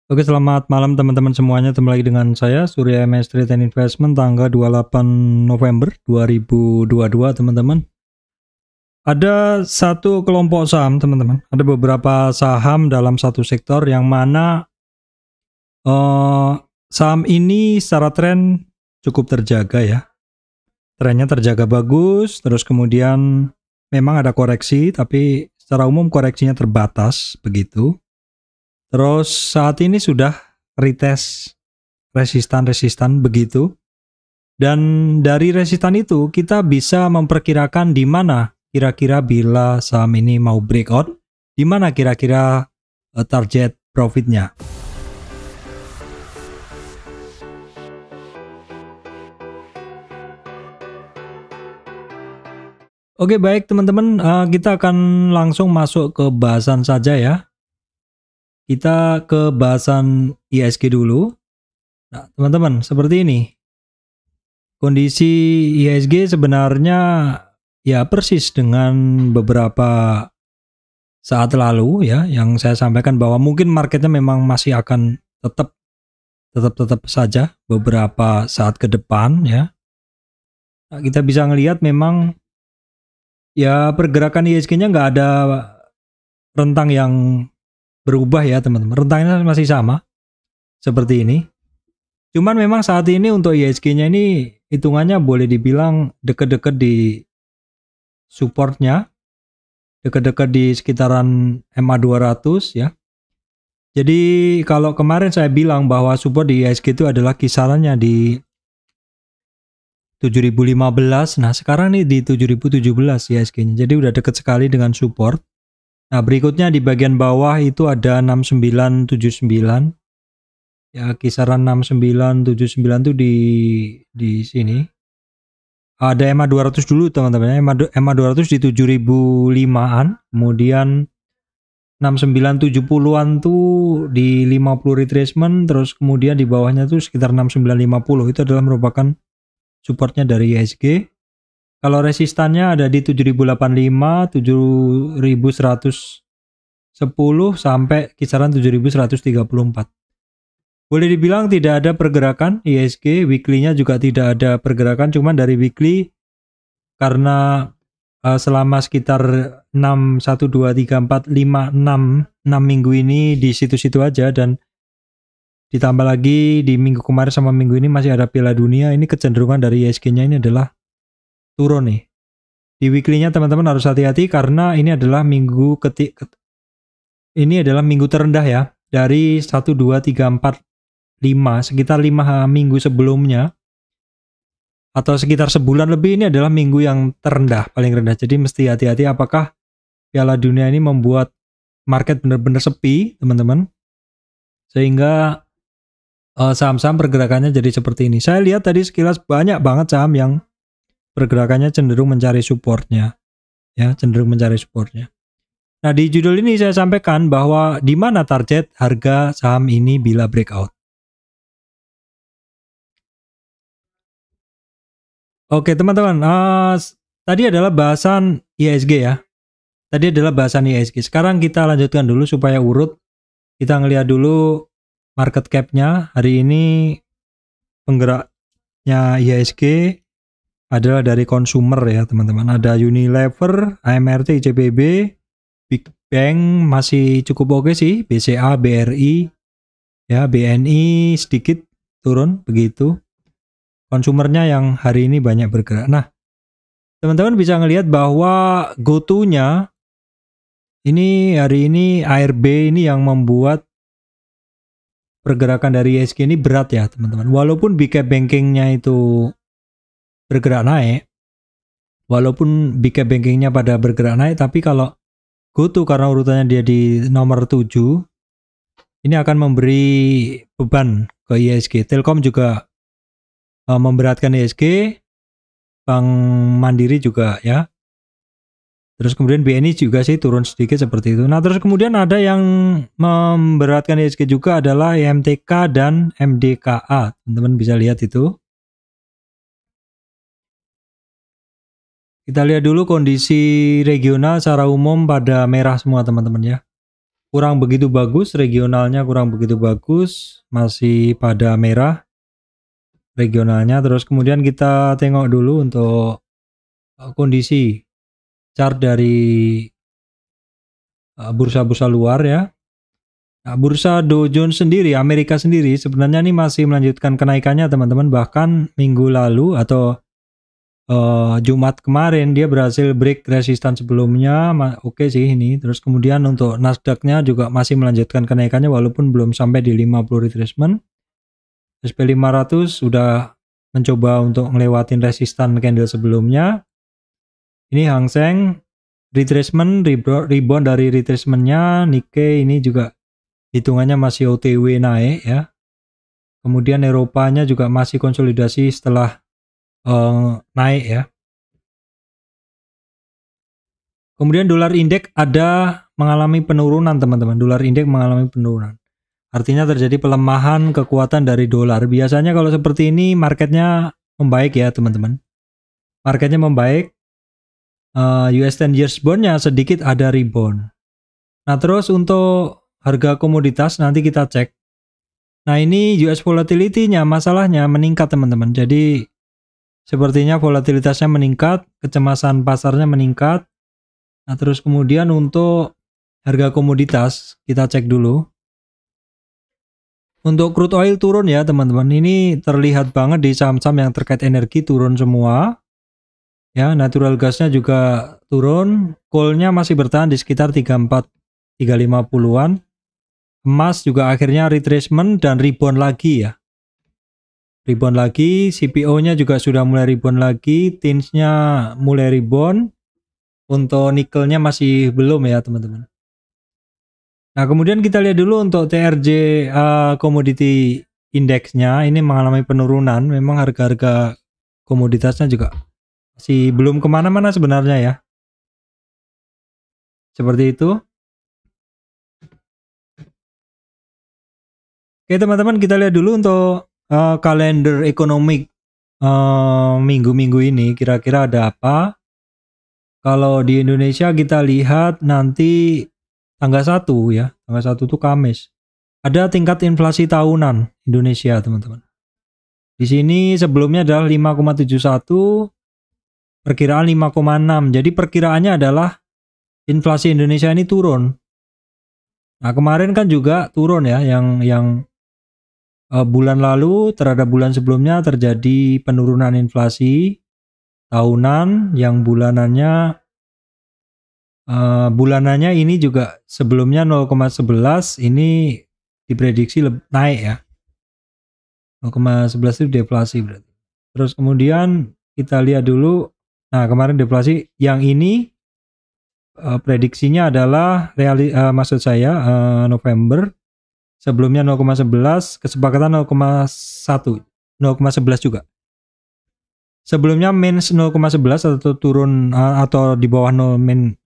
Oke, selamat malam teman-teman semuanya. Ketemu lagi dengan saya Surya MS Trade and Investment tanggal 28 November 2022, teman-teman. Ada satu kelompok saham, teman-teman. Ada beberapa saham dalam satu sektor yang mana saham ini secara tren cukup terjaga ya. Trennya terjaga bagus, terus kemudian memang ada koreksi, tapi secara umum koreksinya terbatas begitu. Terus saat ini sudah retest resistan begitu. Dan dari resistan itu kita bisa memperkirakan di mana kira-kira bila saham ini mau breakout, di mana kira-kira target profitnya. Oke, baik teman-teman, kita akan langsung masuk ke bahasan saja ya. Kita ke bahasan IHSG dulu. Nah, teman-teman, seperti ini. Kondisi IHSG sebenarnya ya persis dengan beberapa saat lalu ya, yang saya sampaikan bahwa mungkin marketnya memang masih akan tetap saja beberapa saat ke depan ya. Nah, kita bisa ngelihat memang ya pergerakan IHSG-nya nggak ada rentang yang berubah ya teman-teman. Rentangnya masih sama seperti ini. Cuman memang saat ini untuk IHSG-nya ini hitungannya boleh dibilang dekat-dekat di supportnya, dekat-dekat di sekitaran MA 200 ya. Jadi kalau kemarin saya bilang bahwa support di IHSG itu adalah kisarannya di 7015, nah sekarang nih di 7017 IHSG-nya. Jadi udah dekat sekali dengan support. Nah, berikutnya di bagian bawah itu ada 6979. Ya, kisaran 6979 tuh di sini. Ada EMA 200 dulu teman-teman. EMA 200 di 7005-an, kemudian 6970-an tuh di 50 retracement, terus kemudian di bawahnya tuh sekitar 6950. Itu adalah merupakan supportnya dari IHSG. Kalau resistannya ada di 7085, 7110 sampai kisaran 7134. Boleh dibilang tidak ada pergerakan IHSG, weekly-nya juga tidak ada pergerakan, cuman dari weekly karena selama sekitar 6, 1, 2, 3, 4, 5, 6 minggu ini di situ-situ aja, dan ditambah lagi di minggu kemarin sama minggu ini masih ada Piala Dunia, ini kecenderungan dari IHSG-nya ini adalah turun nih. Di weekly-nya teman-teman harus hati-hati karena ini adalah minggu terendah ya. Dari 1, 2, 3, 4, 5, sekitar 5 minggu sebelumnya atau sekitar sebulan lebih, ini adalah minggu yang terendah, paling rendah. Jadi mesti hati-hati apakah Piala Dunia ini membuat market benar-benar sepi teman-teman, sehingga saham-saham pergerakannya jadi seperti ini. Saya lihat tadi sekilas banyak banget saham yang pergerakannya cenderung mencari supportnya ya, Nah, di judul ini saya sampaikan bahwa di mana target harga saham ini bila breakout. Oke teman-teman, tadi adalah bahasan IHSG ya. Sekarang kita lanjutkan dulu supaya urut. Kita ngelihat dulu market cap-nya. Hari ini penggeraknya IHSG adalah dari consumer ya teman-teman. Ada Unilever, AMRT, ICBP, Big Bang masih cukup oke sih, BCA, BRI, ya BNI sedikit turun begitu. Konsumernya yang hari ini banyak bergerak. Nah, teman-teman bisa ngelihat bahwa go-to-nya ini hari ini ARB ini yang membuat pergerakan dari IHSG ini berat ya teman-teman. Walaupun big cap bankingnya itu bergerak naik, pada bergerak naik, tapi kalau go-to karena urutannya dia di nomor 7, ini akan memberi beban ke IHSG. Telkom juga memberatkan IHSG, Bank Mandiri juga ya. Terus kemudian BNI juga sih turun sedikit seperti itu. Nah, terus kemudian ada yang memberatkan IHSG juga adalah MTK dan MDKA. Teman-teman bisa lihat itu. Kita lihat dulu kondisi regional secara umum pada merah semua teman-teman ya. kurang begitu bagus, regionalnya kurang begitu bagus, masih pada merah regionalnya. Terus kemudian kita tengok dulu untuk kondisi chart dari bursa-bursa luar ya. Nah, bursa Dow Jones sendiri, Amerika sendiri sebenarnya ini masih melanjutkan kenaikannya teman-teman. Bahkan minggu lalu atau Jumat kemarin dia berhasil break resistan sebelumnya, oke sih ini. Terus kemudian untuk Nasdaq-nya juga masih melanjutkan kenaikannya walaupun belum sampai di 50 retracement. SP 500 sudah mencoba untuk ngelewatin resistan candle sebelumnya. Ini Hang Seng retracement, rebound dari retracement-nya. Nikkei ini juga hitungannya masih OTW naik ya. Kemudian Eropanya juga masih konsolidasi setelah naik ya. Kemudian dolar indeks ada mengalami penurunan teman-teman. Dolar indeks mengalami penurunan. Artinya terjadi pelemahan kekuatan dari dolar. Biasanya kalau seperti ini marketnya membaik ya teman-teman. Marketnya membaik. US 10 years bond-nya sedikit ada rebound. Nah terus untuk harga komoditas nanti kita cek. Nah ini US volatility-nya masalahnya meningkat teman-teman. Jadi sepertinya volatilitasnya meningkat, kecemasan pasarnya meningkat. Nah terus kemudian untuk harga komoditas kita cek dulu. Untuk crude oil turun ya teman-teman. Ini terlihat banget di saham-saham yang terkait energi turun semua. Ya, natural gasnya juga turun. Coal-nya masih bertahan di sekitar 34 350-an. Emas juga akhirnya retracement dan rebound lagi ya. Rebound lagi, CPO-nya juga sudah mulai rebound lagi, tins-nya mulai rebound. Untuk nikelnya masih belum ya teman-teman. Nah kemudian kita lihat dulu untuk TRJ commodity index-nya ini mengalami penurunan. Memang harga-harga komoditasnya juga masih belum kemana-mana sebenarnya ya. Seperti itu. Oke teman-teman, kita lihat dulu untuk kalender ekonomi minggu-minggu ini kira-kira ada apa. Kalau di Indonesia kita lihat nanti tanggal 1 ya, tanggal 1 itu Kamis. Ada tingkat inflasi tahunan Indonesia teman-teman. Di sini sebelumnya adalah 5,71, perkiraan 5,6. Jadi perkiraannya adalah inflasi Indonesia ini turun. Nah kemarin kan juga turun ya, yang bulan lalu terhadap bulan sebelumnya terjadi penurunan inflasi tahunan yang bulanannya ini juga sebelumnya 0,11, ini diprediksi naik ya. 0,11 itu deflasi berarti. Terus kemudian kita lihat dulu, nah kemarin deflasi yang ini prediksinya adalah maksud saya November. Sebelumnya 0,11, kesepakatan 0,1, 0,11 juga. Sebelumnya minus 0,11 atau turun atau di bawah 0 min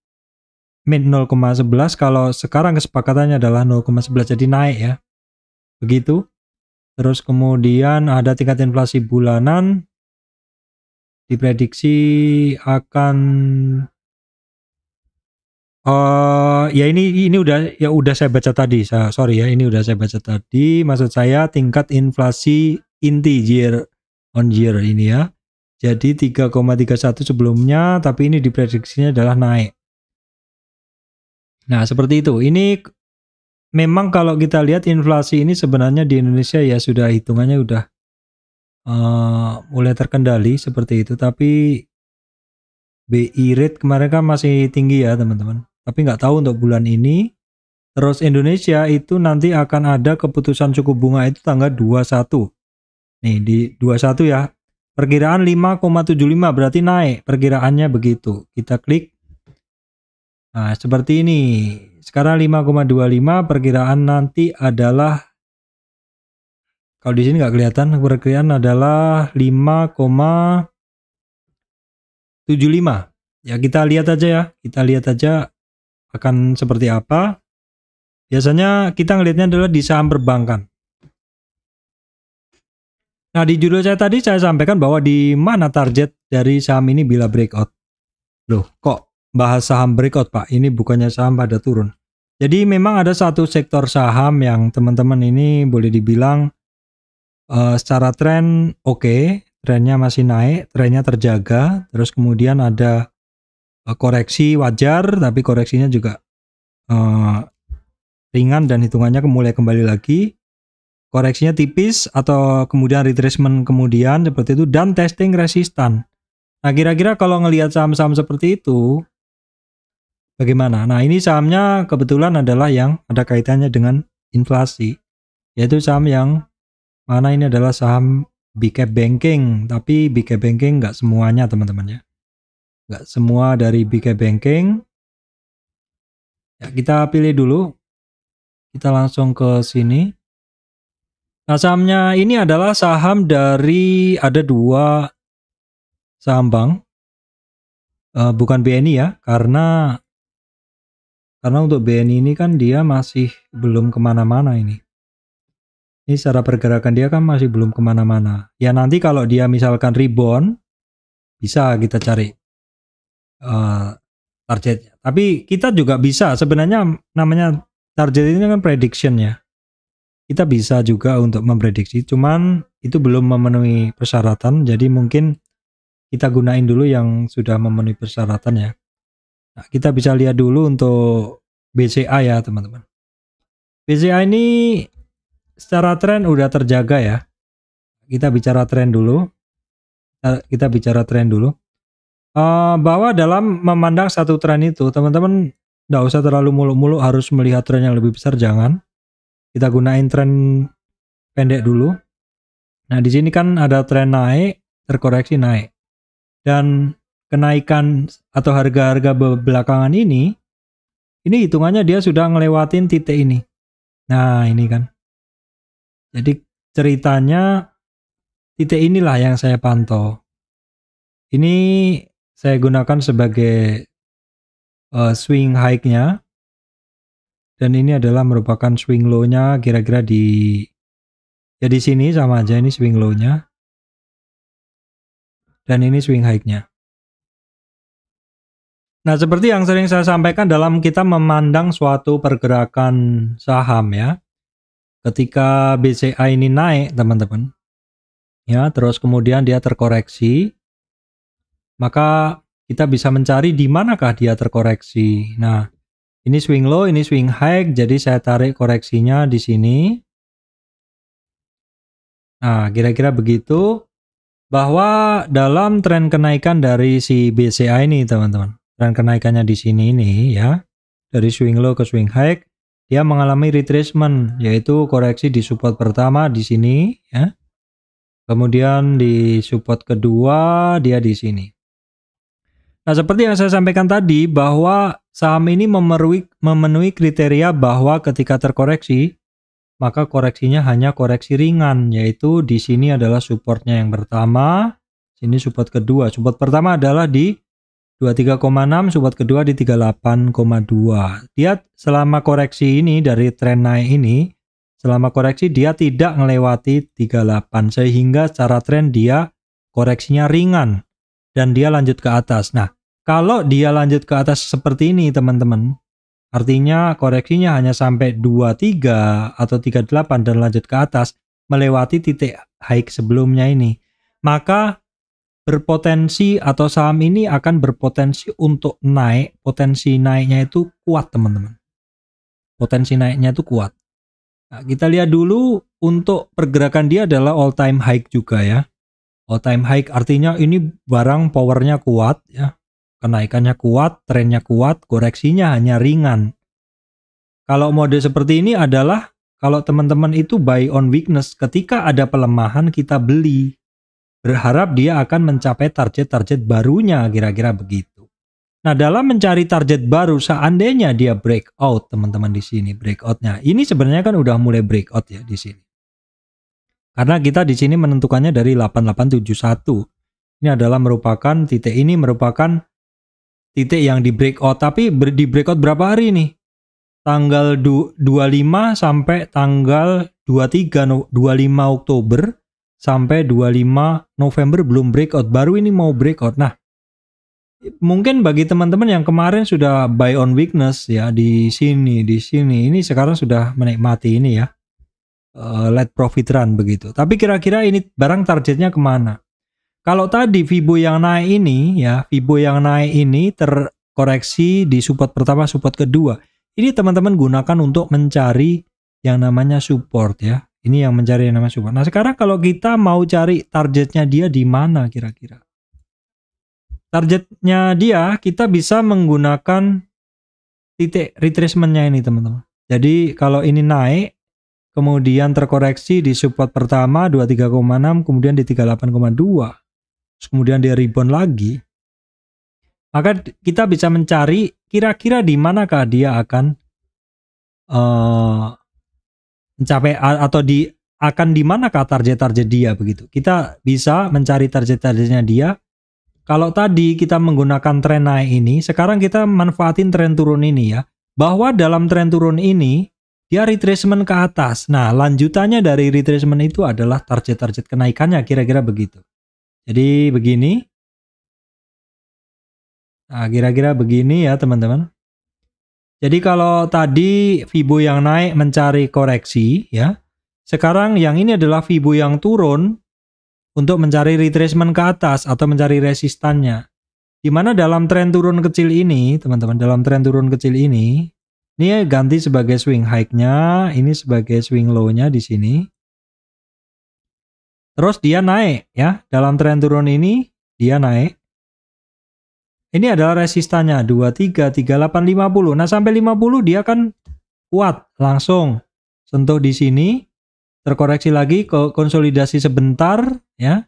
0,11. Kalau sekarang kesepakatannya adalah 0,11 jadi naik ya. Begitu. Terus kemudian ada tingkat inflasi bulanan diprediksi akan ya ini udah saya baca tadi. Sorry ya, ini udah saya baca tadi. Maksud saya tingkat inflasi inti year on year ini ya. Jadi 3,31 sebelumnya, tapi ini diprediksinya adalah naik. Nah, seperti itu. Ini memang kalau kita lihat inflasi ini sebenarnya di Indonesia ya sudah hitungannya udah mulai terkendali seperti itu, tapi BI rate kemarin kan masih tinggi ya teman-teman. Tapi nggak tahu untuk bulan ini. Terus Indonesia itu nanti akan ada keputusan suku bunga itu tanggal 21. Nih di 21 ya. Perkiraan 5,75 berarti naik. Perkiraannya begitu. Kita klik. Nah seperti ini. Sekarang 5,25, perkiraan nanti adalah, kalau di sini nggak kelihatan, perkiraan adalah 5,75. Ya kita lihat aja ya. Kita lihat aja akan seperti apa. Biasanya kita ngelihatnya adalah di saham perbankan. Nah di judul saya tadi saya sampaikan bahwa di mana target dari saham ini bila breakout. Loh kok bahas saham breakout Pak? Ini bukannya saham pada turun. Jadi memang ada satu sektor saham yang teman-teman ini boleh dibilang secara tren oke, trennya masih naik, trennya terjaga, terus kemudian ada koreksi wajar, tapi koreksinya juga ringan dan hitungannya mulai kembali lagi. Koreksinya tipis atau kemudian retracement kemudian seperti itu, dan testing resistan. Nah, kira-kira kalau ngelihat saham-saham seperti itu bagaimana? Nah, ini sahamnya kebetulan adalah yang ada kaitannya dengan inflasi, yaitu saham yang mana ini adalah saham big cap banking, tapi big cap banking nggak semuanya teman-teman ya. Nggak semua dari big cap banking. Ya, kita pilih dulu. Kita langsung ke sini. Nah, sahamnya ini adalah saham dari ada 2 saham bank. Bukan BNI ya, karena untuk BNI ini kan dia masih belum kemana-mana ini. Ini secara pergerakan dia kan masih belum kemana-mana. Ya nanti kalau dia misalkan rebound, bisa kita cari targetnya. Tapi kita juga bisa, sebenarnya namanya target ini kan prediction ya. Kita bisa juga untuk memprediksi, cuman itu belum memenuhi persyaratan, jadi mungkin kita gunain dulu yang sudah memenuhi persyaratan ya. Nah, kita bisa lihat dulu untuk BCA ya teman-teman. BCA ini secara tren udah terjaga ya. Kita bicara tren dulu. Bahwa dalam memandang satu tren itu, teman-teman nggak usah terlalu muluk-muluk harus melihat tren yang lebih besar, jangan. Kita gunain tren pendek dulu. Nah, di sini kan ada tren naik, terkoreksi naik. Dan kenaikan atau harga-harga belakangan ini hitungannya dia sudah ngelewatin titik ini. Nah, ini kan. Jadi ceritanya titik inilah yang saya pantau. Ini saya gunakan sebagai swing high-nya. Dan ini adalah merupakan swing low-nya kira-kira di sini sama aja, ini swing low-nya. Dan ini swing high-nya. Nah, seperti yang sering saya sampaikan dalam kita memandang suatu pergerakan saham ya. Ketika BCA ini naik, teman-teman. Ya, terus kemudian dia terkoreksi. Maka kita bisa mencari di manakah dia terkoreksi. Nah, ini swing low, ini swing high, jadi saya tarik koreksinya di sini. Nah, kira-kira begitu. Bahwa dalam tren kenaikan dari si BCA ini teman-teman, tren kenaikannya di sini ini ya, dari swing low ke swing high, dia mengalami retracement, yaitu koreksi di support pertama di sini ya, kemudian di support kedua dia di sini. Nah, seperti yang saya sampaikan tadi, bahwa saham ini memenuhi kriteria bahwa ketika terkoreksi, maka koreksinya hanya koreksi ringan, yaitu di sini adalah supportnya yang pertama, sini support kedua. Support pertama adalah di 23,6, support kedua di 38,2. Dia selama koreksi ini dari tren naik ini, selama koreksi dia tidak melewati 38, sehingga secara tren dia koreksinya ringan dan dia lanjut ke atas. Nah, kalau dia lanjut ke atas seperti ini teman-teman, artinya koreksinya hanya sampai 23 atau 38 dan lanjut ke atas, melewati titik high sebelumnya ini. Maka berpotensi atau saham ini akan berpotensi untuk naik, potensi naiknya itu kuat teman-teman. Potensi naiknya itu kuat. Nah, kita lihat dulu untuk pergerakan dia adalah all time high juga ya. All time high artinya ini barang powernya kuat ya. Kenaikannya kuat, trennya kuat, koreksinya hanya ringan. Kalau mode seperti ini adalah kalau teman-teman itu buy on weakness, ketika ada pelemahan kita beli. Berharap dia akan mencapai target-target barunya, kira-kira begitu. Nah, dalam mencari target baru, seandainya dia breakout, teman-teman di sini breakoutnya. Ini sebenarnya kan udah mulai breakout ya di sini. Karena kita di sini menentukannya dari 8871. Ini adalah merupakan titik ini merupakan titik yang di breakout, tapi di breakout berapa hari nih? Tanggal 25 sampai tanggal 25 Oktober sampai 25 November belum breakout, baru ini mau breakout. Nah, mungkin bagi teman-teman yang kemarin sudah buy on weakness ya di sini, ini sekarang sudah menikmati ini ya, let profit run begitu. Tapi kira-kira ini barang targetnya kemana? Kalau tadi Fibo yang naik ini ya, Fibo yang naik ini terkoreksi di support pertama, support kedua. Ini teman-teman gunakan untuk mencari yang namanya support ya. Ini yang mencari yang namanya support. Nah sekarang kalau kita mau cari targetnya dia di mana kira-kira? Targetnya dia kita bisa menggunakan titik retracementnya ini teman-teman. Jadi kalau ini naik, kemudian terkoreksi di support pertama 23,6, kemudian di 38,2, kemudian dia rebound lagi, maka kita bisa mencari kira-kira di manakah dia akan mencapai atau akan di manakah target-target dia begitu. Kita bisa mencari target-targetnya dia. Kalau tadi kita menggunakan tren naik ini, sekarang kita manfaatin tren turun ini ya. Bahwa dalam tren turun ini, dia retracement ke atas. Nah, lanjutannya dari retracement itu adalah target-target kenaikannya, kira-kira begitu. Jadi begini. Nah, kira-kira begini ya teman-teman. Jadi kalau tadi Fibo yang naik mencari koreksi ya. Sekarang yang ini adalah Fibo yang turun untuk mencari retracement ke atas atau mencari resistannya. Di mana dalam tren turun kecil ini, teman-teman, dalam tren turun kecil ini ganti sebagai swing high-nya, ini sebagai swing low-nya di sini. Terus dia naik ya, dalam tren turun ini dia naik. Ini adalah resistannya 23, 38, 50. Nah, sampai 50 dia kan kuat, langsung sentuh di sini. Terkoreksi lagi ke konsolidasi sebentar ya,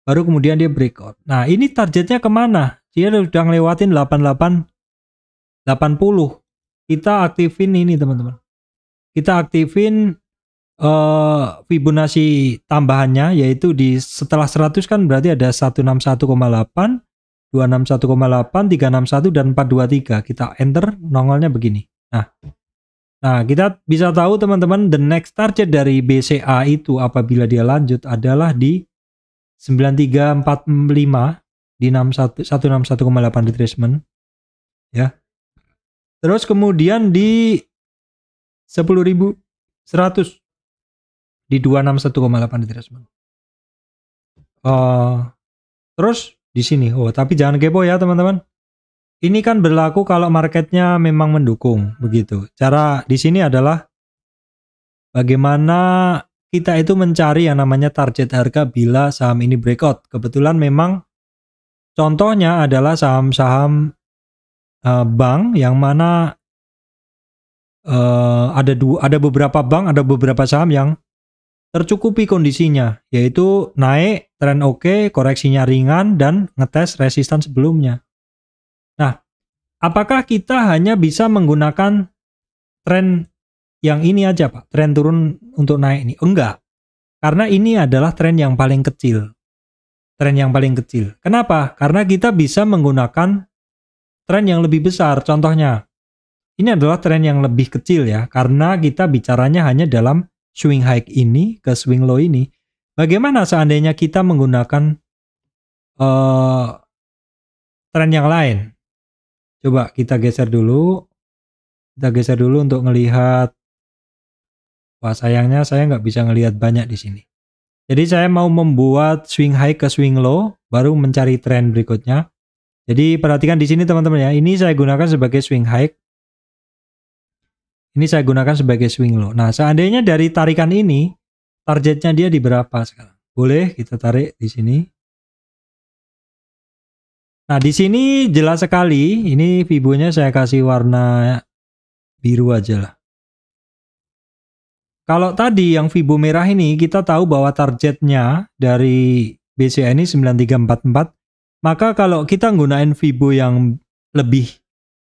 baru kemudian dia breakout. Nah ini targetnya kemana? Dia sudah ngelewatin 88 80. Kita aktifin ini teman-teman, kita aktifin Fibonacci tambahannya, yaitu di setelah 100 kan berarti ada 161,8, 261,8, 361 dan 423. Kita enter, nongolnya begini. Nah, kita bisa tahu teman-teman, the next target dari BCA itu apabila dia lanjut adalah di 9345 di 161,8 retracement ya. Terus kemudian di 10.100 di 261,8 retracement. Terus di sini. Tapi jangan kepo ya teman-teman. Ini kan berlaku kalau marketnya memang mendukung begitu. Cara di sini adalah bagaimana kita itu mencari yang namanya target harga bila saham ini breakout. Kebetulan memang contohnya adalah saham-saham bank yang mana ada beberapa bank, ada beberapa saham yang tercukupi kondisinya, yaitu naik, tren oke, koreksinya ringan dan ngetes resistan sebelumnya. Nah, apakah kita hanya bisa menggunakan tren yang ini aja Pak? Tren turun untuk naik ini? Enggak. Karena ini adalah tren yang paling kecil. Tren yang paling kecil. Kenapa? Karena kita bisa menggunakan tren yang lebih besar. Contohnya, ini adalah tren yang lebih kecil ya. Karena kita bicaranya hanya dalam swing high ini ke swing low ini. Bagaimana seandainya kita menggunakan tren yang lain? Coba kita geser dulu. Kita geser dulu untuk melihat. Wah, sayangnya saya nggak bisa ngelihat banyak di sini. Jadi saya mau membuat swing high ke swing low, baru mencari tren berikutnya. Jadi perhatikan di sini teman-teman ya. Ini saya gunakan sebagai swing high. Ini saya gunakan sebagai swing low. Nah, seandainya dari tarikan ini, targetnya dia di berapa sekarang? Boleh kita tarik di sini. Nah, di sini jelas sekali, ini Fibonya saya kasih warna biru aja lah. Kalau tadi yang Fibo merah ini, kita tahu bahwa targetnya dari BCA ini 9344, maka kalau kita gunain Fibo yang lebih,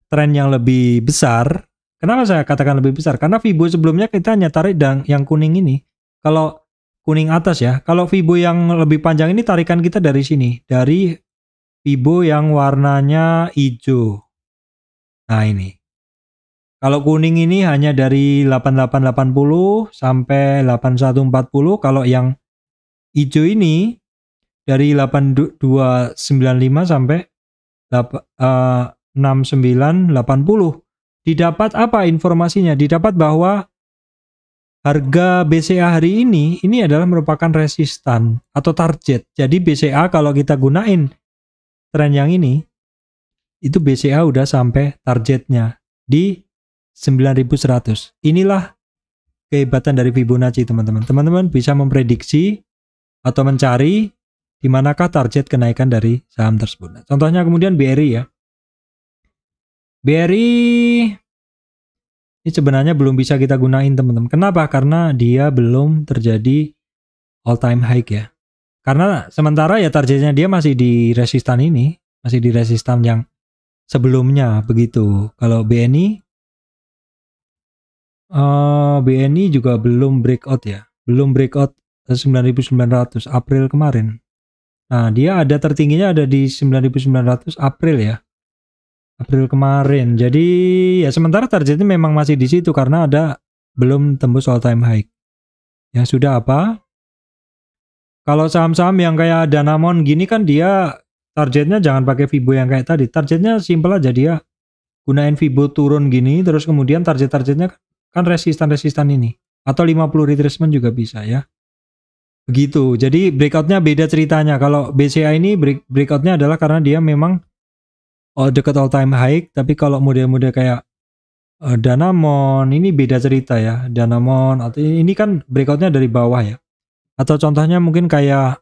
tren yang lebih besar, kenapa saya katakan lebih besar? Karena Fibo sebelumnya kita hanya tarik yang kuning ini. Kalau kuning atas ya, kalau Fibo yang lebih panjang ini tarikan kita dari sini, dari Fibo yang warnanya hijau. Nah ini. Kalau kuning ini hanya dari 8880 sampai 8140. Kalau yang hijau ini dari 8295 sampai 6980. Didapat apa informasinya? Didapat bahwa harga BCA hari ini adalah merupakan resistan atau target. Jadi BCA kalau kita gunain tren yang ini, itu BCA udah sampai targetnya di 9100. Inilah kehebatan dari Fibonacci, teman-teman. Teman-teman bisa memprediksi atau mencari di manakah target kenaikan dari saham tersebut. Nah, contohnya kemudian BRI ya. BRI ini sebenarnya belum bisa kita gunain, teman-teman. Kenapa? Karena dia belum terjadi all time high ya. Karena sementara ya targetnya dia masih di resistan ini, masih di resistan yang sebelumnya begitu. Kalau BNI juga belum breakout ya. Belum breakout 9.900 April kemarin. Nah, dia ada tertingginya ada di 9.900 April ya. April kemarin. Jadi ya sementara targetnya memang masih di situ karena ada belum tembus all time high. Yang sudah apa? Kalau saham-saham yang kayak Danamon gini kan dia targetnya jangan pakai Fibo yang kayak tadi. Targetnya simple aja, dia gunain Fibo turun gini terus kemudian target-targetnya kan resistan-resistan ini. Atau 50 retracement juga bisa ya. Begitu. Jadi breakoutnya beda ceritanya. Kalau BCA ini breakoutnya adalah karena dia memang dekat all time high, tapi kalau model-model kayak Danamon ini beda cerita ya. Danamon atau ini kan breakoutnya dari bawah ya. Atau contohnya mungkin kayak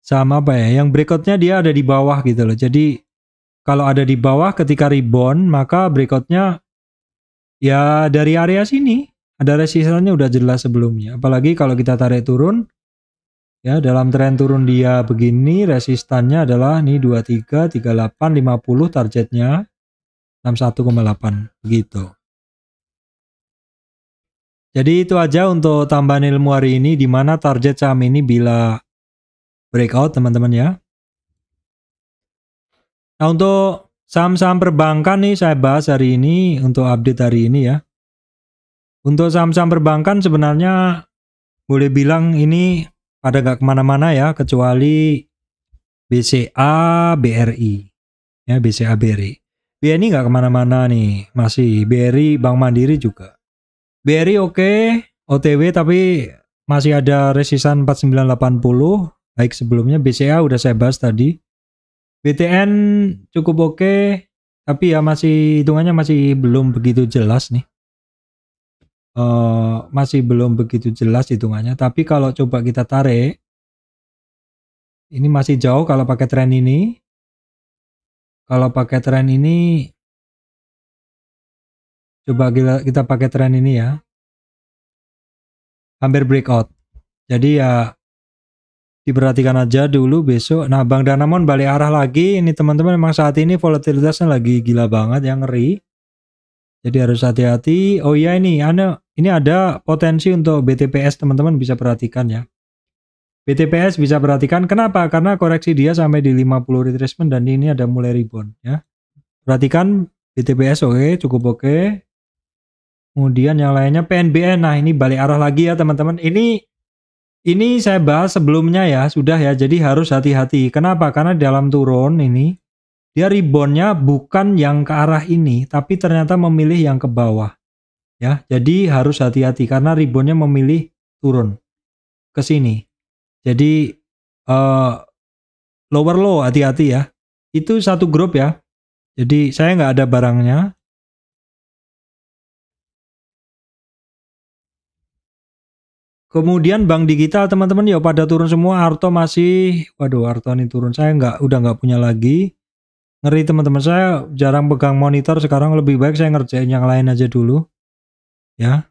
saham apa ya, yang breakoutnya dia ada di bawah gitu loh. Jadi kalau ada di bawah ketika rebound maka breakoutnya ya dari area sini. Ada resistannya udah jelas sebelumnya. Apalagi kalau kita tarik turun ya, dalam tren turun dia begini, resistannya adalah nih 23, 38, 50, targetnya 61,8 begitu. Jadi itu aja untuk tambahan ilmu hari ini, di mana target saham ini bila breakout teman-teman ya. Nah, untuk saham-saham perbankan nih saya bahas hari ini untuk update hari ini ya. Untuk saham-saham perbankan sebenarnya boleh bilang ini pada gak kemana-mana ya, kecuali BCA BRI ya. BCA BRI nggak kemana-mana nih, masih BRI Bank Mandiri juga. BRI oke, OTW tapi masih ada resistan 4980 baik sebelumnya. BCA udah saya bahas tadi. BTN cukup oke, tapi ya masih hitungannya masih belum begitu jelas nih. Masih belum begitu jelas hitungannya, tapi kalau coba kita tarik ini masih jauh kalau pakai tren ini. Kalau pakai tren ini, coba kita pakai tren ini ya, hampir breakout. Jadi ya diperhatikan aja dulu besok. Nah, Bang Danamon balik arah lagi. Ini teman-teman memang saat ini volatilitasnya lagi gila banget, yang ngeri. Jadi harus hati-hati. Oh iya, ini ada potensi untuk BTPS, teman-teman bisa perhatikan ya. BTPS bisa perhatikan, kenapa? Karena koreksi dia sampai di 50 retracement dan ini ada mulai rebound ya. Perhatikan BTPS oke, cukup oke. Kemudian yang lainnya PNBN. Nah, ini balik arah lagi ya teman-teman. Ini saya bahas sebelumnya ya, sudah ya. Jadi harus hati-hati. Kenapa? Karena dalam turun ini dia reboundnya bukan yang ke arah ini, tapi ternyata memilih yang ke bawah ya. Jadi harus hati-hati karena reboundnya memilih turun ke sini. Jadi lower low, hati-hati ya. Itu satu grup ya. Jadi saya nggak ada barangnya. Kemudian bank digital teman-teman ya pada turun semua. Arto masih, waduh Arto ini turun. Saya udah nggak punya lagi. Ngeri teman-teman, saya jarang pegang monitor sekarang, lebih baik saya ngerjain yang lain aja dulu. Ya.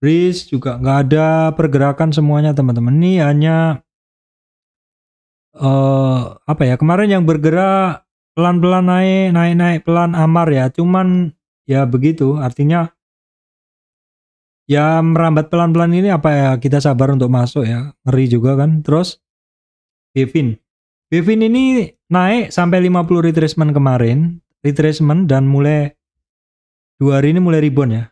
Risk juga nggak ada pergerakan semuanya teman-teman. Ini hanya apa ya, kemarin yang bergerak pelan-pelan naik pelan Amar ya. Cuman ya begitu, artinya ya merambat pelan-pelan ini apa ya, kita sabar untuk masuk ya. Ngeri juga kan. Terus Bevin ini naik sampai 50 retracement kemarin, dan mulai 2 hari ini mulai rebound ya.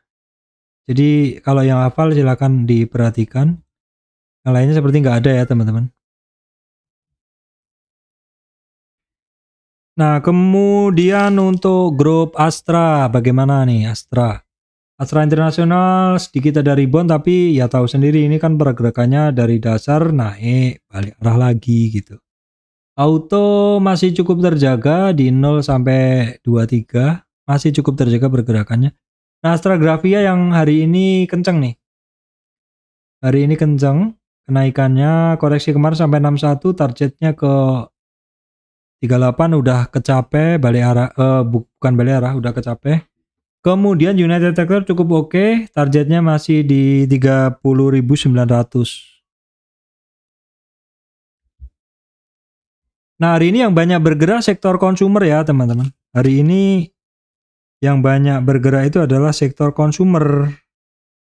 Jadi kalau yang hafal silakan diperhatikan. Yang lainnya seperti nggak ada ya teman-teman. Nah, kemudian untuk grup Astra, bagaimana nih Astra? Astra Internasional sedikit ada rebound, tapi ya tahu sendiri ini kan pergerakannya dari dasar naik balik arah lagi gitu. Auto masih cukup terjaga di 0 sampai 23, masih cukup terjaga pergerakannya. Nah, Astra Grafia yang hari ini kenceng nih. Hari ini kenceng kenaikannya, koreksi kemarin sampai 61, targetnya ke 38 udah kecape, balik arah bukan balik arah, udah kecape. Kemudian United Tractor cukup oke, targetnya masih di 30.900. Nah, hari ini yang banyak bergerak sektor konsumer ya, teman-teman. Hari ini yang banyak bergerak itu adalah sektor konsumer.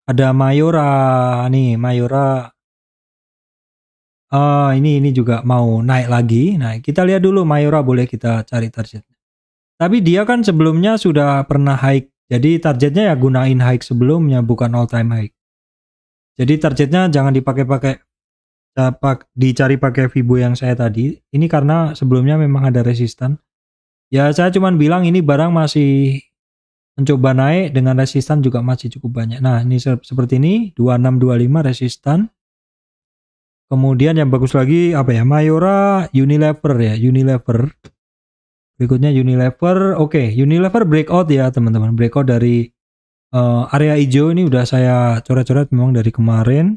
Ada Mayora, nih Mayora. Ini juga mau naik lagi. Nah, kita lihat dulu Mayora, boleh kita cari target. Tapi dia kan sebelumnya sudah pernah high. Jadi targetnya ya gunain high sebelumnya, bukan all time high. Jadi targetnya jangan dipakai-pakai, dicari pakai Fibo yang saya tadi. Ini karena sebelumnya memang ada resistan. Ya saya cuman bilang ini barang masih mencoba naik dengan resistan juga masih cukup banyak. Nah ini seperti ini 2625 resistan. Kemudian yang bagus lagi apa ya, Mayora, Unilever ya, Unilever. Berikutnya Unilever, oke, Unilever breakout ya teman-teman, breakout dari area hijau ini udah saya coret-coret memang dari kemarin.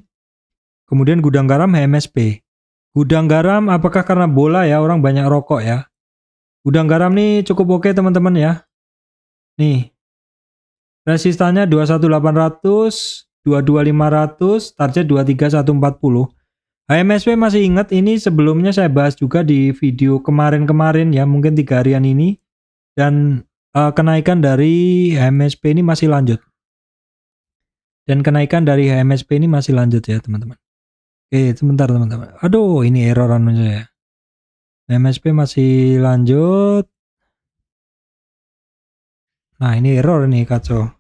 Kemudian gudang garam HMSP. Gudang garam apakah karena bola ya, orang banyak rokok ya. Gudang garam nih cukup oke teman-teman ya. Nih, resistannya 21800, 22500, target 23140. HMSP masih ingat ini sebelumnya saya bahas juga di video kemarin-kemarin ya, mungkin 3 harian ini. Dan kenaikan dari HMSP ini masih lanjut. Dan kenaikan dari HMSP ini masih lanjut ya teman-teman. Oke, sebentar teman-teman. Aduh, ini erroran saya. HMSP masih lanjut. Nah, ini error nih, kacau.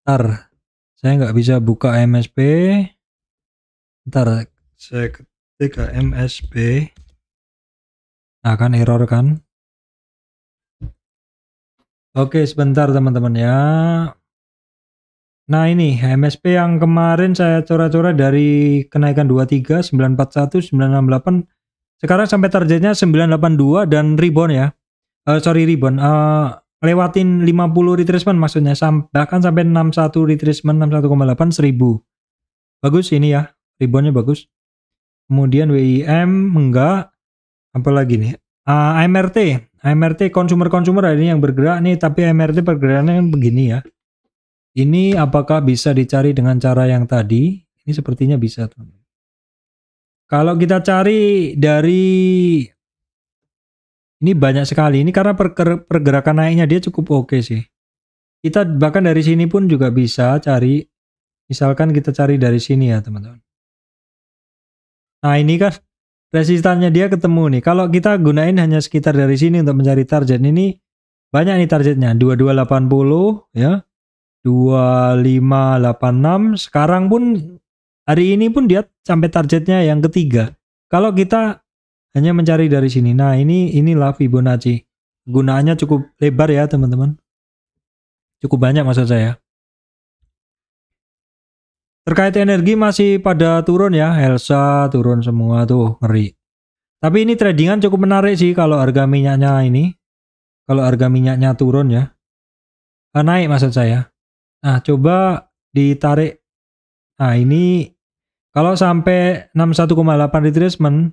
Ntar, saya nggak bisa buka HMSP. Ntar, saya ketik HMSP. Nah, kan error kan. Oke, sebentar teman-teman ya. Nah, ini HMSP yang kemarin saya coret-coret dari kenaikan 23, 941, 968. Sekarang sampai targetnya 982 dan rebound ya. Rebound. Lewatin 50 retracement maksudnya. Bahkan sampai 61 retracement, 61,8, 1000. Bagus ini ya. Reboundnya bagus. Kemudian WIM enggak. Apa lagi nih? AMRT konsumer hari ini yang bergerak nih, tapi AMRT pergerakannya kan begini ya. Ini apakah bisa dicari dengan cara yang tadi? Ini sepertinya bisa tuh. Kalau kita cari dari ini banyak sekali. Ini karena pergerakan naiknya dia cukup oke sih. Kita bahkan dari sini pun juga bisa cari. Misalkan kita cari dari sini ya teman-teman. Nah ini kan resistannya dia ketemu nih. Kalau kita gunain hanya sekitar dari sini untuk mencari target. Ini banyak nih targetnya. 2280 ya. 2586. Sekarang pun hari ini pun dia sampai targetnya yang ketiga. Kalau kita hanya mencari dari sini. Nah, inilah Fibonacci. Gunaannya cukup lebar ya, teman-teman. Cukup banyak maksud saya. Terkait energi masih pada turun ya. Elsa turun semua tuh, ngeri. Tapi ini tradingan cukup menarik sih kalau harga minyaknya ini. Kalau harga minyaknya turun ya. Naik maksud saya. Nah, coba ditarik. Nah, ini kalau sampai 61,8 retracement,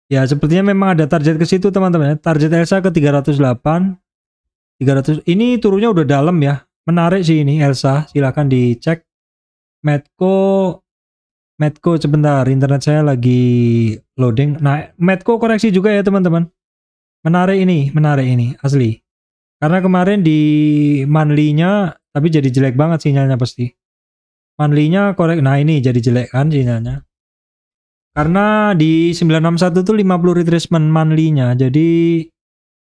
ya sepertinya memang ada target ke situ teman-teman. Target Elsa ke 308. 300. Ini turunnya udah dalam ya. Menarik sih ini Elsa. Silahkan dicek. Medco sebentar. Internet saya lagi loading. Nah, Medco koreksi juga ya teman-teman. Menarik ini asli. Karena kemarin di monthly-nya tapi jadi jelek banget sinyalnya pasti. Monthly-nya korek. Nah, ini jadi jelek kan sinyalnya. Karena di 961 tuh 50 retracement monthly-nya. Jadi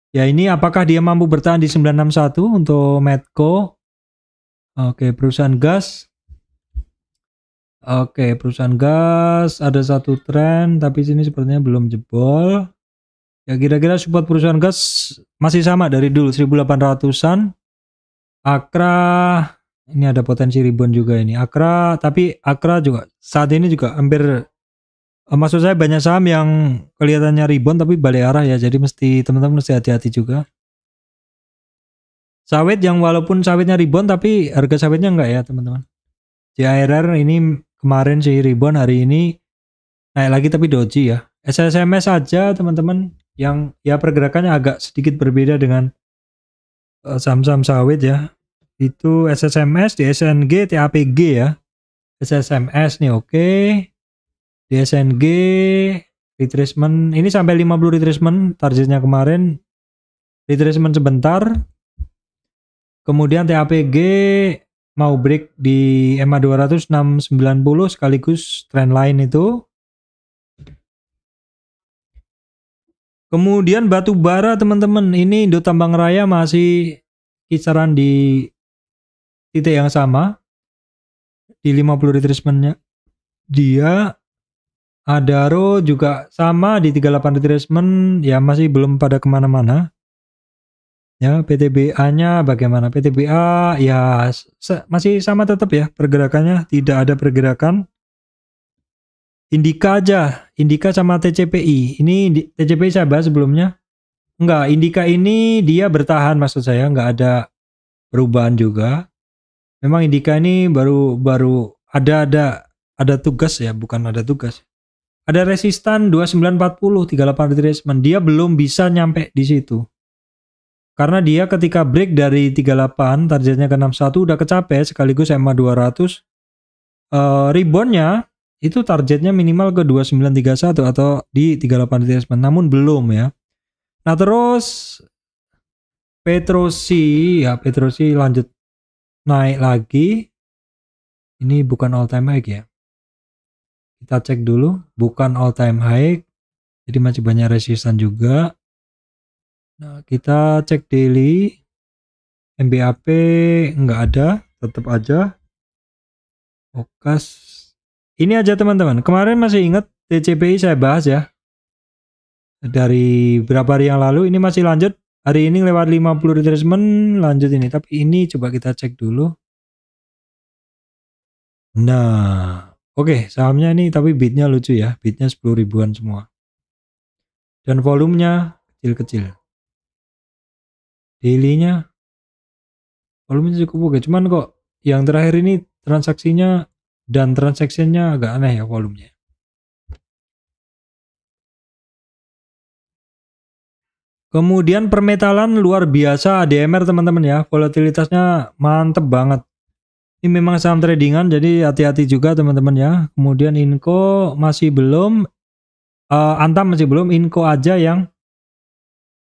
ya ini apakah dia mampu bertahan di 961 untuk Medco? Oke, perusahaan gas. Oke, perusahaan gas ada satu tren tapi sini sepertinya belum jebol. Ya kira-kira support perusahaan gas masih sama dari dulu 1800-an. Akra ini ada potensi rebound juga ini. Akra, tapi Akra juga saat ini juga hampir maksud saya banyak saham yang kelihatannya rebound tapi balik arah ya. Jadi teman-teman mesti hati-hati juga. Sawit yang walaupun sawitnya rebound tapi harga sawitnya enggak ya teman-teman. JRR ini kemarin sih rebound, hari ini naik lagi tapi doji ya. SSMS saja teman-teman yang ya pergerakannya agak sedikit berbeda dengan saham-saham sawit ya. Itu SSMS, di SNG, TAPG ya. SSMS nih oke. Di SNG retracement ini sampai 50 retracement targetnya kemarin. Retracement sebentar. Kemudian TAPG mau break di EMA 200 690 sekaligus trend line itu. Kemudian batu bara teman-teman, ini Indo Tambang Raya masih kisaran di titik yang sama di 50 retracementnya. Dia Adaro juga sama di 38 retracement, ya masih belum pada kemana-mana. Ya PTBA-nya bagaimana? PTBA ya masih sama tetap ya pergerakannya, tidak ada pergerakan. Indika aja, Indika sama TCPI. Ini TCPI saya bahas sebelumnya. Enggak, Indika ini dia bertahan maksud saya, enggak ada perubahan juga. Memang Indika ini baru ada tugas ya, bukan ada tugas. Ada resistan 2940 38 retracement. Dia belum bisa nyampe di situ. Karena dia ketika break dari 38 targetnya ke 61 udah kecapai sekaligus EMA 200. Reboundnya itu targetnya minimal ke 2931 atau di 38 retracement, namun belum ya. Nah terus Petrosi lanjut naik lagi. Ini bukan all time high ya. Kita cek dulu, bukan all time high. Jadi masih banyak resistan juga. Nah, kita cek daily. MBAP enggak ada, tetap aja. Okas. Ini aja teman-teman. Kemarin masih ingat TCPI saya bahas ya. Dari berapa hari yang lalu ini masih lanjut. Hari ini lewat 50 retracement lanjut ini. Tapi ini coba kita cek dulu. Nah, oke, sahamnya ini tapi bidnya lucu ya. Bidnya 10 ribuan semua. Dan volumenya kecil-kecil. Daily-nya volumenya cukup oke. Cuman kok yang terakhir ini transaksinya dan transaksinya agak aneh ya volumenya. Kemudian permetalan luar biasa ADMR teman-teman ya. Volatilitasnya mantep banget. Ini memang saham tradingan jadi hati-hati juga teman-teman ya. Kemudian Inco masih belum. Antam masih belum. Inco aja yang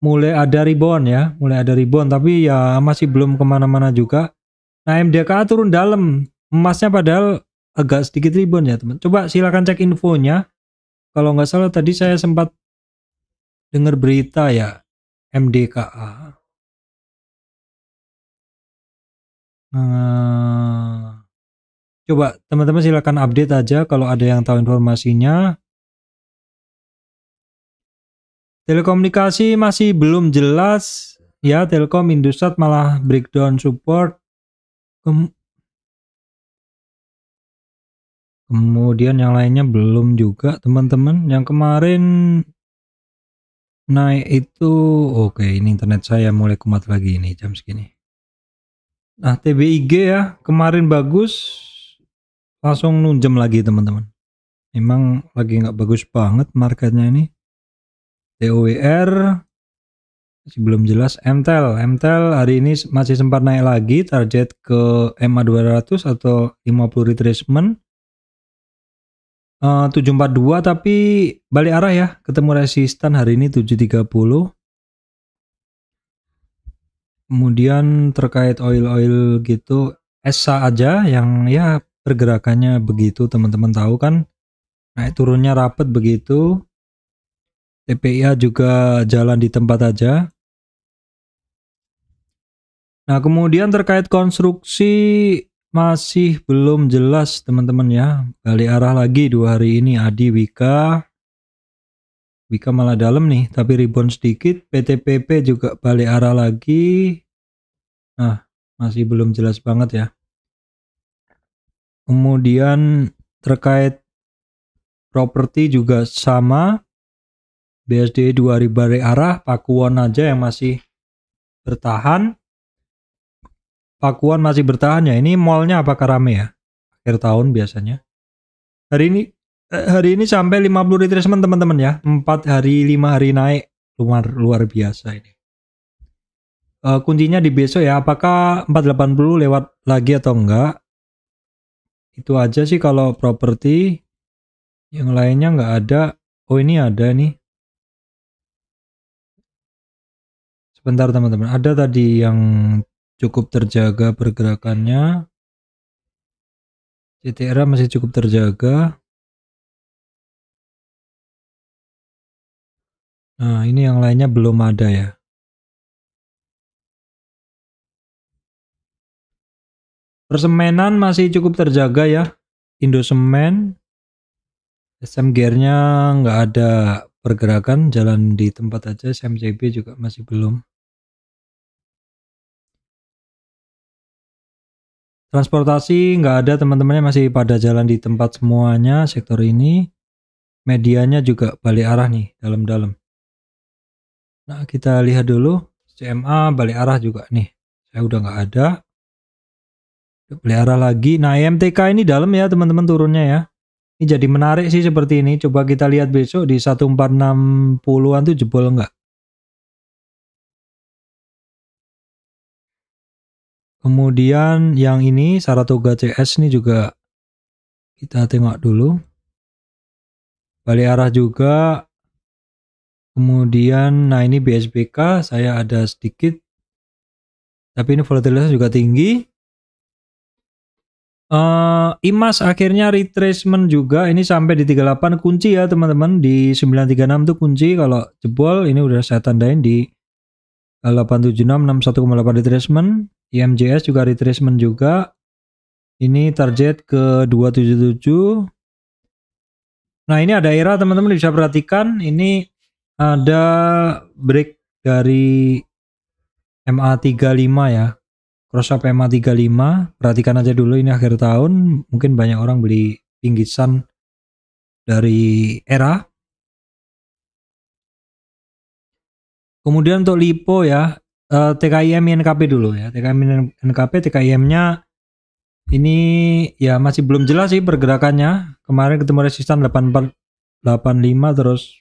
mulai ada rebound ya. Mulai ada rebound tapi ya masih belum kemana-mana juga. Nah MDKA turun dalam. Emasnya padahal agak sedikit rebound ya teman. Coba silakan cek infonya. Kalau nggak salah tadi saya sempat dengar berita ya. MDKA. Coba teman-teman silakan update aja kalau ada yang tahu informasinya. Telekomunikasi masih belum jelas ya. Telkom Indosat malah breakdown support. Kemudian yang lainnya belum juga teman-teman. Yang kemarin naik itu oke, ini internet saya mulai kumat lagi ini jam segini. Nah TBIG ya kemarin bagus, langsung nunjem lagi teman-teman. Memang lagi nggak bagus banget marketnya ini. TOWR masih belum jelas. MTEL hari ini masih sempat naik lagi, target ke EMA 200 atau 50 retracement. 742 tapi balik arah ya, ketemu resistan hari ini 730. Kemudian terkait oil gitu, ESA aja yang ya pergerakannya begitu teman-teman tahu kan, naik turunnya rapet begitu. TPIA juga jalan di tempat aja. Nah kemudian terkait konstruksi masih belum jelas teman-teman ya. Balik arah lagi 2 hari ini Adi Wika. Wika malah dalam nih, tapi rebound sedikit. PTPP juga balik arah lagi. Nah, masih belum jelas banget ya. Kemudian terkait properti juga sama. BSD 2000 balik arah, Pakuwon aja yang masih bertahan. Pakuwon masih bertahan ya. Ini mallnya apakah rame ya? Akhir tahun biasanya. Hari ini sampai 50 retracement teman-teman ya. 4 hari 5 hari naik. Luar biasa ini. Kuncinya di besok ya, apakah 480 lewat lagi atau enggak? Itu aja sih kalau properti. Yang lainnya enggak ada. Oh, ini ada nih. Sebentar teman-teman, ada tadi yang cukup terjaga pergerakannya. CTRA masih cukup terjaga. Nah, ini yang lainnya belum ada ya. Persemenan masih cukup terjaga ya. Indosemen, SM Gear-nya nggak ada pergerakan, jalan di tempat aja. SMCB juga masih belum. Transportasi nggak ada teman-temannya, masih pada jalan di tempat semuanya sektor ini. Medianya juga balik arah nih, dalam-dalam. Nah, kita lihat dulu. CMA balik arah juga nih. Saya udah nggak ada. Balik arah lagi. Nah, EMTK ini dalam ya teman-teman turunnya ya. Ini jadi menarik sih seperti ini. Coba kita lihat besok di 1460-an tuh jebol nggak? Kemudian yang ini Saratoga CS ini juga kita tengok dulu. Balik arah juga. Kemudian nah ini BSBK saya ada sedikit. Tapi ini volatilitasnya juga tinggi. IMAS akhirnya retracement juga, ini sampai di 38 kunci ya teman-teman, di 936 tuh kunci. Kalau jebol ini udah saya tandain di 876 61,8 retracement. IMJS juga retracement juga, ini target ke 277. Nah, ini ada era teman-teman bisa perhatikan, ini ada break dari MA35 ya, cross up MA35. Perhatikan aja dulu, ini akhir tahun mungkin banyak orang beli pinggisan dari era. Kemudian untuk lipo ya, TKIM NKP dulu ya. TKIM NKP, TKIM-nya ini ya masih belum jelas sih pergerakannya. Kemarin ketemu resistan 8485 terus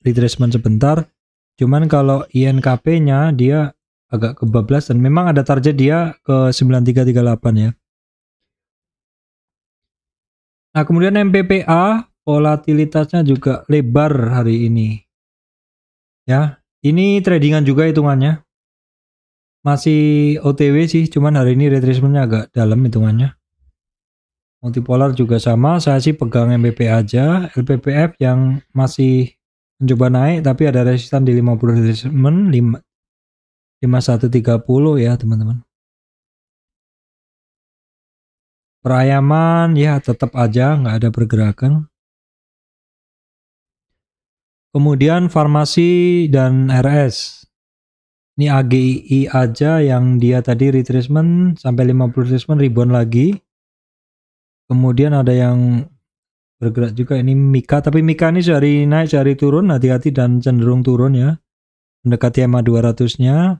retracement sebentar. Cuman kalau INKP-nya dia agak kebablas dan memang ada target dia ke 9338 ya. Nah, kemudian MPPA volatilitasnya juga lebar hari ini. Ya, ini tradingan juga hitungannya. Masih OTW sih, cuman hari ini retracementnya agak dalam hitungannya. Multipolar juga sama, saya sih pegang MPPA aja. LPPF yang masih mencoba naik tapi ada resistan di 50 retracement 5130 ya teman-teman. Perayaman ya tetap aja nggak ada pergerakan. Kemudian farmasi dan RS. Ini AGI aja yang dia tadi retracement sampai 50 retracement rebound lagi. Kemudian ada yang bergerak juga, ini Mika, tapi Mika ini sehari naik sehari turun, hati-hati dan cenderung turun ya. Mendekati EMA 200-nya.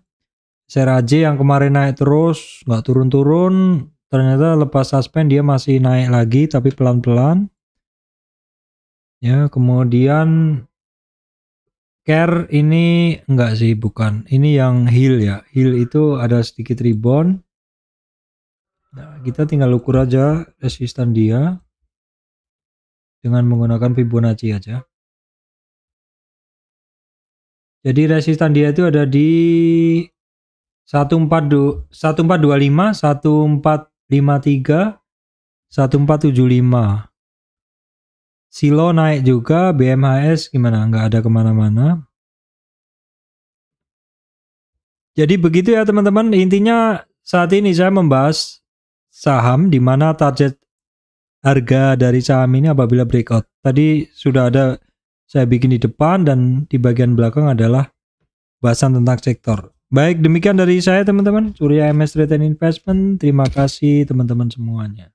Seraj yang kemarin naik terus, nggak turun-turun, ternyata lepas suspend dia masih naik lagi tapi pelan-pelan. Ya, kemudian Care ini enggak sih, bukan. Ini yang Hill ya. Hill itu ada sedikit rebound. Nah, kita tinggal ukur aja resistan dia dengan menggunakan Fibonacci aja. Jadi resistan dia itu ada di 1425, 1453, 1475. Silo naik juga, BMHS gimana? Nggak ada kemana-mana. Jadi begitu ya teman-teman. Intinya saat ini saya membahas saham di mana target harga dari saham ini apabila breakout. Tadi sudah ada saya bikin di depan dan di bagian belakang adalah bahasan tentang sektor. Baik, demikian dari saya teman-teman, Surya MS Trade and Investment. Terima kasih teman-teman semuanya.